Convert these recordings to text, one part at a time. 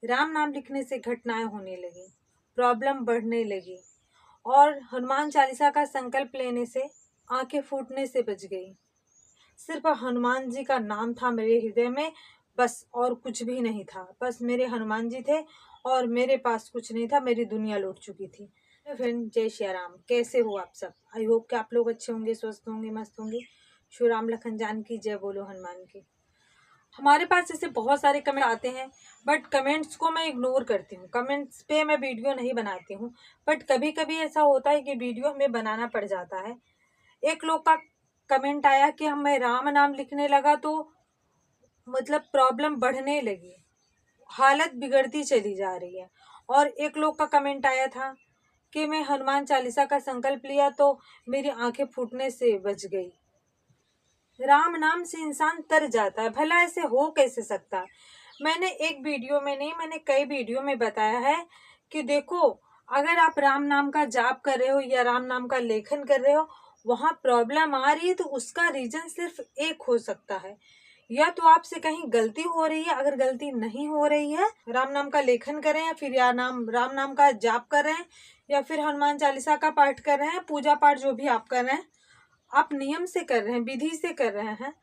राम नाम लिखने से घटनाएं होने लगी, प्रॉब्लम बढ़ने लगी और हनुमान चालीसा का संकल्प लेने से आंखें फूटने से बच गई। सिर्फ हनुमान जी का नाम था मेरे हृदय में, बस और कुछ भी नहीं था। बस मेरे हनुमान जी थे और मेरे पास कुछ नहीं था, मेरी दुनिया लौट चुकी थी। फ्रेंड, जय श्री राम। कैसे हो आप सब? आई होप कि आप लोग अच्छे होंगे, स्वस्थ होंगे, मस्त होंगे। श्री राम लखन जानकी जय बोलो हनुमान की। हमारे पास ऐसे बहुत सारे कमेंट आते हैं, बट कमेंट्स को मैं इग्नोर करती हूँ। कमेंट्स पे मैं वीडियो नहीं बनाती हूँ, बट कभी कभी ऐसा होता है कि वीडियो हमें बनाना पड़ जाता है। एक लोग का कमेंट आया कि मैं राम नाम लिखने लगा तो मतलब प्रॉब्लम बढ़ने लगी, हालत बिगड़ती चली जा रही है। और एक लोग का कमेंट आया था कि मैं हनुमान चालीसा का संकल्प लिया तो मेरी आंखें फूटने से बच गई। राम नाम से इंसान तर जाता है, भला ऐसे हो कैसे सकता है? मैंने एक वीडियो में नहीं, मैंने कई वीडियो में बताया है कि देखो, अगर आप राम नाम का जाप कर रहे हो या राम नाम का लेखन कर रहे हो, वहां प्रॉब्लम आ रही है तो उसका रीजन सिर्फ एक हो सकता है। या तो आपसे कहीं गलती हो रही है, अगर गलती नहीं हो रही है, राम नाम का लेखन कर रहे हैं, फिर या राम नाम का जाप कर रहे हैं, या फिर हनुमान चालीसा का पाठ कर रहे हैं, पूजा पाठ जो भी आप कर रहे हैं, आप नियम से कर रहे हैं, विधि से कर रहे हैं।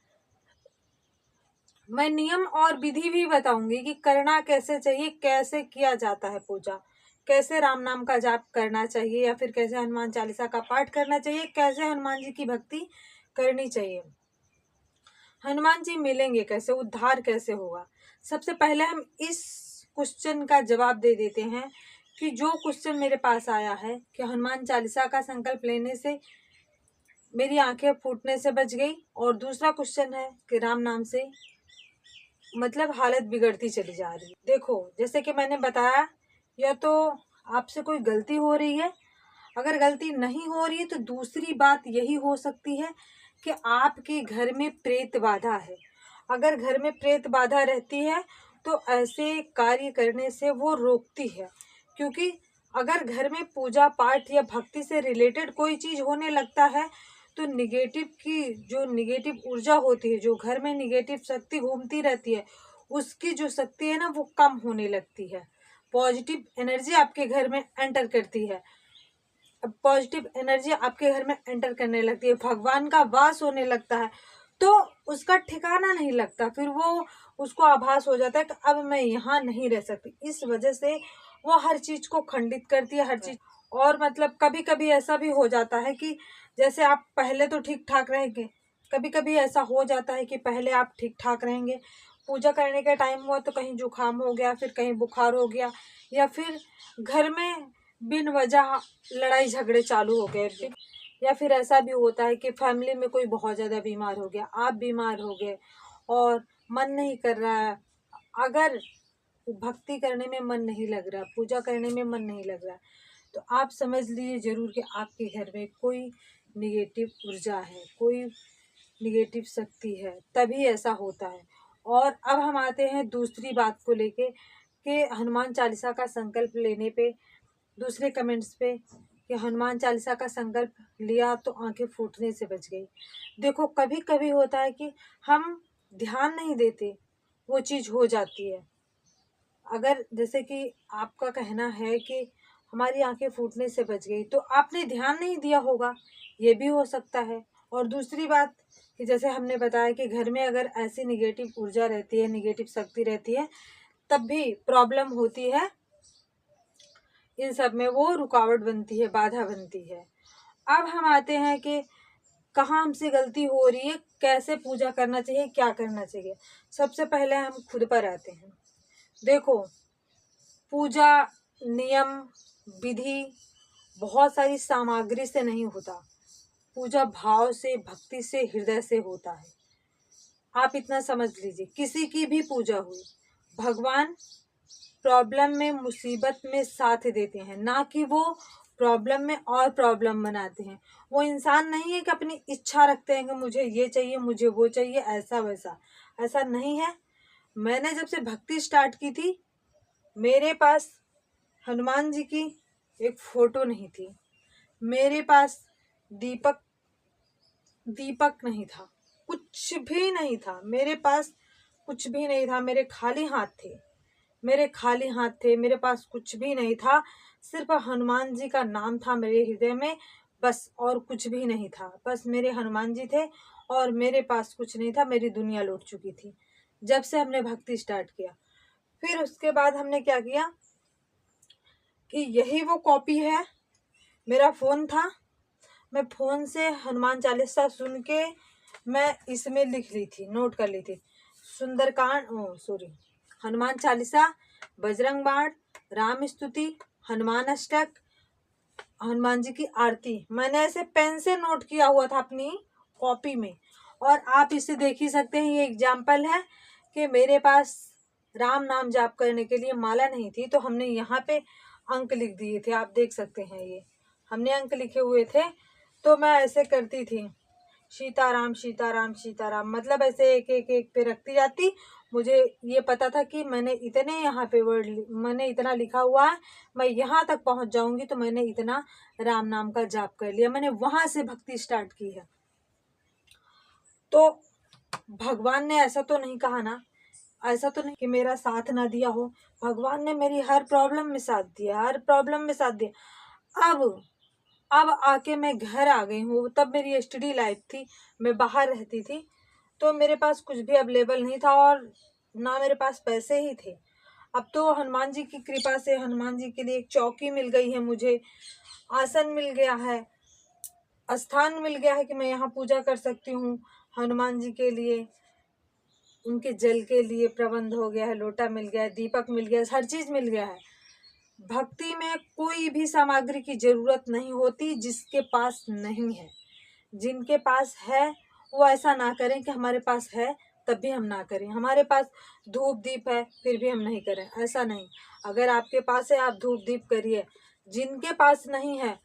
मैं नियम और विधि भी बताऊंगी कि करना कैसे चाहिए, कैसे किया जाता है पूजा, कैसे राम नाम का जाप करना चाहिए, या फिर कैसे हनुमान चालीसा का पाठ करना चाहिए, कैसे हनुमान जी की भक्ति करनी चाहिए। हनुमान जी मिलेंगे कैसे, उद्धार कैसे होगा? सबसे पहले हम इस क्वेश्चन का जवाब दे देते हैं कि जो क्वेश्चन मेरे पास आया है कि हनुमान चालीसा का संकल्प लेने से मेरी आंखें फूटने से बच गई, और दूसरा क्वेश्चन है कि राम नाम से मतलब हालत बिगड़ती चली जा रही है। देखो, जैसे कि मैंने बताया, या तो आपसे कोई गलती हो रही है, अगर गलती नहीं हो रही है तो दूसरी बात यही हो सकती है कि आपके घर में प्रेत बाधा है। अगर घर में प्रेत बाधा रहती है तो ऐसे कार्य करने से वो रोकती है, क्योंकि अगर घर में पूजा पाठ या भक्ति से रिलेटेड कोई चीज होने लगता है तो निगेटिव की जो निगेटिव ऊर्जा होती है, जो घर में निगेटिव शक्ति घूमती रहती है, उसकी जो शक्ति है ना, वो कम होने लगती है। पॉजिटिव एनर्जी आपके घर में एंटर करती है। अब पॉजिटिव एनर्जी आपके घर में एंटर करने लगती है, भगवान का वास होने लगता है, तो उसका ठिकाना नहीं लगता। फिर वो उसको आभास हो जाता है कि अब मैं यहाँ नहीं रह सकती। इस वजह से वो हर चीज को खंडित करती है, हर चीज। और मतलब कभी कभी ऐसा भी हो जाता है कि जैसे आप पहले तो ठीक ठाक रहेंगे, कभी कभी ऐसा हो जाता है कि पहले आप ठीक ठाक रहेंगे, पूजा करने का टाइम हुआ तो कहीं जुकाम हो गया, फिर कहीं बुखार हो गया, या फिर घर में बिन वजह लड़ाई झगड़े चालू हो गए, फिर या फिर ऐसा भी होता है कि फैमिली में कोई बहुत ज़्यादा बीमार हो गया, आप बीमार हो गए और मन नहीं कर रहा है। अगर भक्ति करने में मन नहीं लग रहा, पूजा करने में मन नहीं लग रहा, तो आप समझ लीजिए जरूर कि आपके घर में कोई निगेटिव ऊर्जा है, कोई निगेटिव शक्ति है, तभी ऐसा होता है। और अब हम आते हैं दूसरी बात को लेके कि हनुमान चालीसा का संकल्प लेने पे, दूसरे कमेंट्स पे कि हनुमान चालीसा का संकल्प लिया तो आंखें फूटने से बच गई। देखो, कभी कभी होता है कि हम ध्यान नहीं देते, वो चीज हो जाती है। अगर जैसे कि आपका कहना है कि हमारी आंखें फूटने से बच गई, तो आपने ध्यान नहीं दिया होगा, ये भी हो सकता है। और दूसरी बात कि जैसे हमने बताया कि घर में अगर ऐसी निगेटिव ऊर्जा रहती है, निगेटिव शक्ति रहती है, तब भी प्रॉब्लम होती है, इन सब में वो रुकावट बनती है, बाधा बनती है। अब हम आते हैं कि कहाँ हमसे गलती हो रही है, कैसे पूजा करना चाहिए, क्या करना चाहिए। सबसे पहले हम खुद पर आते हैं। देखो, पूजा नियम विधि बहुत सारी सामग्री से नहीं होता, पूजा भाव से, भक्ति से, हृदय से होता है। आप इतना समझ लीजिए, किसी की भी पूजा हुई, भगवान प्रॉब्लम में, मुसीबत में साथ देते हैं, ना कि वो प्रॉब्लम में और प्रॉब्लम बनाते हैं। वो इंसान नहीं है कि अपनी इच्छा रखते हैं कि मुझे ये चाहिए, मुझे वो चाहिए, ऐसा वैसा, ऐसा नहीं है। मैंने जब से भक्ति स्टार्ट की थी, मेरे पास हनुमान जी की एक फोटो नहीं थी, मेरे पास दीपक दीपक नहीं था, कुछ भी नहीं था मेरे पास, कुछ भी नहीं था, मेरे खाली हाथ थे। मेरे खाली हाथ थे, मेरे पास कुछ भी नहीं था, सिर्फ हनुमान जी का नाम था मेरे हृदय में, बस और कुछ भी नहीं था। बस मेरे हनुमान जी थे और मेरे पास कुछ नहीं था, मेरी दुनिया लौट चुकी थी जब से हमने भक्ति स्टार्ट किया। फिर उसके बाद हमने क्या किया कि यही वो कॉपी है, मेरा फ़ोन था, मैं फ़ोन से हनुमान चालीसा सुन के मैं इसमें लिख ली थी, नोट कर ली थी। सुंदरकांड, हनुमान चालीसा, बजरंग बाण, राम स्तुति, हनुमान अष्टक, हनुमान जी की आरती मैंने ऐसे पेन से नोट किया हुआ था अपनी कॉपी में। और आप इसे देख ही सकते हैं, ये एग्जाम्पल है कि मेरे पास राम नाम जाप करने के लिए माला नहीं थी, तो हमने यहाँ पे अंक लिख दिए थे, आप देख सकते हैं ये हमने अंक लिखे हुए थे। तो मैं ऐसे करती थी, सीताराम सीताराम सीताराम, मतलब ऐसे एक एक एक पे रखती जाती। मुझे ये पता था कि मैंने इतने यहाँ पे वर्ड, मैंने इतना लिखा हुआ है, मैं यहाँ तक पहुँच जाऊंगी तो मैंने इतना राम नाम का जाप कर लिया। मैंने वहां से भक्ति स्टार्ट की है। तो भगवान ने ऐसा तो नहीं कहा ना, ऐसा तो नहीं कि मेरा साथ ना दिया हो। भगवान ने मेरी हर प्रॉब्लम में साथ दिया, हर प्रॉब्लम में साथ दिया। अब आके मैं घर आ गई हूँ, तब मेरी स्टडी लाइफ थी, मैं बाहर रहती थी, तो मेरे पास कुछ भी अवेलेबल नहीं था और ना मेरे पास पैसे ही थे। अब तो हनुमान जी की कृपा से हनुमान जी के लिए एक चौकी मिल गई है, मुझे आसन मिल गया है, स्थान मिल गया है कि मैं यहाँ पूजा कर सकती हूँ। हनुमान जी के लिए, उनके जल के लिए प्रबंध हो गया है, लोटा मिल गया है, दीपक मिल गया है, हर चीज मिल गया है। भक्ति में कोई भी सामग्री की जरूरत नहीं होती जिसके पास नहीं है। जिनके पास है वो ऐसा ना करें कि हमारे पास है तब भी हम ना करें, हमारे पास धूप दीप है फिर भी हम नहीं करें, ऐसा नहीं। अगर आपके पास है आप धूप दीप करिए। जिनके पास नहीं है,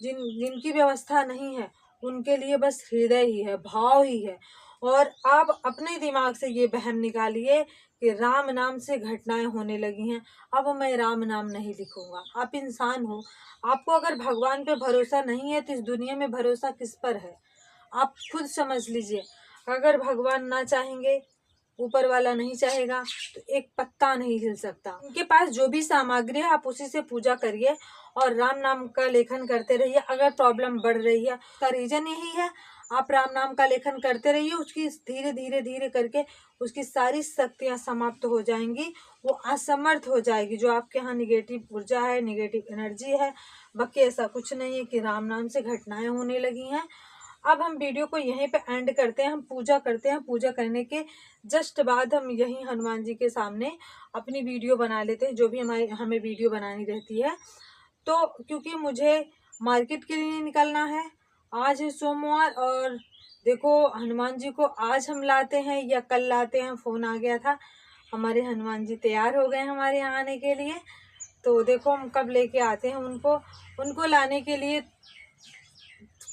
जिनकी व्यवस्था नहीं है, उनके लिए बस हृदय ही है, भाव ही है। और आप अपने दिमाग से ये वहम निकालिए कि राम नाम से घटनाएं होने लगी हैं, अब मैं राम नाम नहीं लिखूंगा। आप इंसान हो, आपको अगर भगवान पे भरोसा नहीं है तो इस दुनिया में भरोसा किस पर है, आप खुद समझ लीजिए। अगर भगवान ना चाहेंगे, ऊपर वाला नहीं चाहेगा, तो एक पत्ता नहीं हिल सकता। उनके पास जो भी सामग्री है आप उसी से पूजा करिए और राम नाम का लेखन करते रहिए। अगर प्रॉब्लम बढ़ रही है तो रीजन यही है, आप राम नाम का लेखन करते रहिए, उसकी धीरे धीरे धीरे करके उसकी सारी शक्तियां समाप्त हो जाएंगी, वो असमर्थ हो जाएगी। जो आपके यहाँ निगेटिव ऊर्जा है, निगेटिव एनर्जी है, बाकी ऐसा कुछ नहीं है कि राम नाम से घटनाएं होने लगी हैं। अब हम वीडियो को यहीं पे एंड करते हैं, हम पूजा करते हैं। पूजा करने के जस्ट बाद हम यहीं हनुमान जी के सामने अपनी वीडियो बना लेते हैं, जो भी हमें वीडियो बनानी रहती है। तो क्योंकि मुझे मार्केट के लिए निकलना है, आज है सोमवार, और देखो हनुमान जी को आज हम लाते हैं या कल लाते हैं, फ़ोन आ गया था, हमारे हनुमान जी तैयार हो गए हमारे यहाँ आने के लिए। तो देखो हम कब लेके आते हैं उनको। उनको लाने के लिए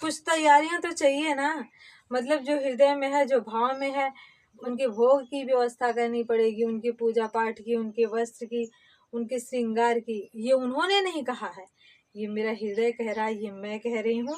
कुछ तैयारियां तो चाहिए ना, मतलब जो हृदय में है, जो भाव में है, उनके भोग की व्यवस्था करनी पड़ेगी, उनकी पूजा पाठ की, उनके वस्त्र की, उनके श्रृंगार की। ये उन्होंने नहीं कहा है, ये मेरा हृदय कह रहा है, ये मैं कह रही हूँ।